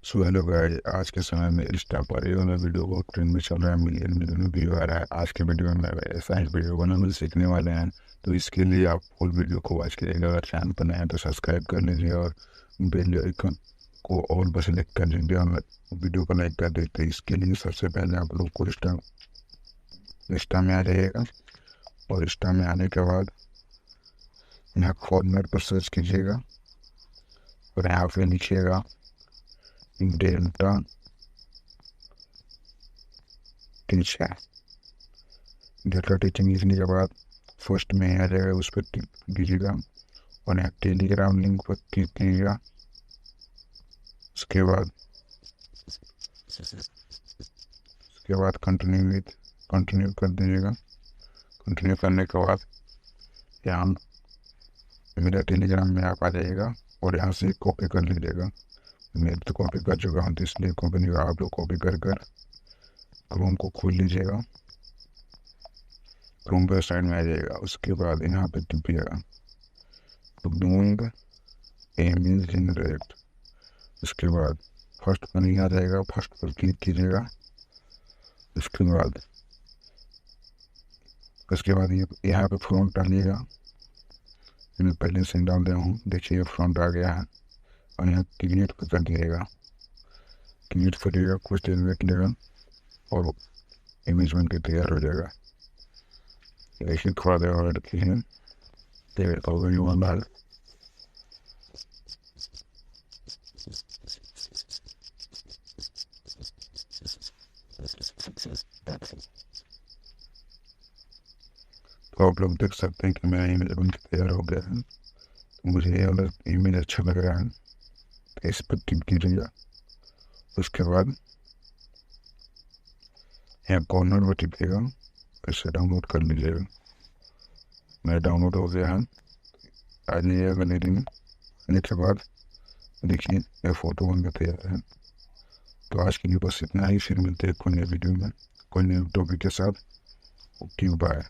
So hello guys, आज के समय में इंस्टा पर ये वाला वीडियो बहुत ट्रेंड में चल रहा है। मिलियन मिलियन में व्यू आ रहा है। आज के वीडियो में ऐसा एक वीडियो बनाना सीखने वाले हैं, तो इसके लिए आप फुल वीडियो को वॉच कीजिएगा। अगर चैनल पर नए हैं तो सब्सक्राइब कर लीजिए और बेल आइकन को ऑल पर सेलेक्ट कर लीजिए और वीडियो को लाइक कर देते। इसके लिए सबसे पहले आप लोग को इंस्टा में आ जाइएगा और इंस्टा में आने के बाद यहाँ फॉर्मेट पर सर्च कीजिएगा और यहाँ पे लिखिएगा डेल्टा टीचर। डेल्टा टीचिंग लिखने के बाद फर्स्ट में आ जाएगा, उस पर क्लिक कीजिएगा और यहाँ टेलीग्राम लिंक पर क्लिक कीजिएगा। उसके बाद कंटिन्यू कर दीजिएगा। कंटिन्यू करने के बाद यहाँ मेरा टेलीग्राम में आप आ जाइएगा और यहाँ से कॉपी कर लीजिएगा। मैं तो कॉपी कर चुका हूँ, तो इसलिए कॉपी नहीं, आप लोग कॉपी कर क्रोम को खोल लीजिएगा। क्रोम पर साइड में आ जाएगा। उसके बाद यहाँ पे टिपिएगा डूइंग इमेज जनरेट। उसके बाद फर्स्ट पर नहीं आ जाएगा, फर्स्ट पर क्लिक कीजिएगा। उसके बाद यहाँ पे फ्रंट डालिएगा। मैं पहले से डाल दिया हूँ, देखिए फ्रंट आ गया है और यहाँ क्रिएट पर कर दीजिएगा। क्रिएट करिएगा, कुछ देर वेट लेगा और इमेज बन के तैयार हो जाएगा। ऐसे थोड़ा देर और रखिए, देर वाला तो आप लोग देख सकते हैं कि मेरा इमेज बन के तैयार हो गया है। तो मुझे ये वाला इमेज अच्छा लग रहा है, तो इस पर क्लिक कीजिएगा। उसके बाद यहाँ कॉर्नर पर टिपिएगा, इसे डाउनलोड कर लीजिएगा। मेरा डाउनलोड हो गया है। आ जाइएगा गैलरी में। आने के बाद देखिए मेरा फोटो बन के तैयार है। तो आज के लिए बस इतना ही, फिर मिलते हैं कोई नए वीडियो में कोई नए टॉपिक के साथ। Okay, bye.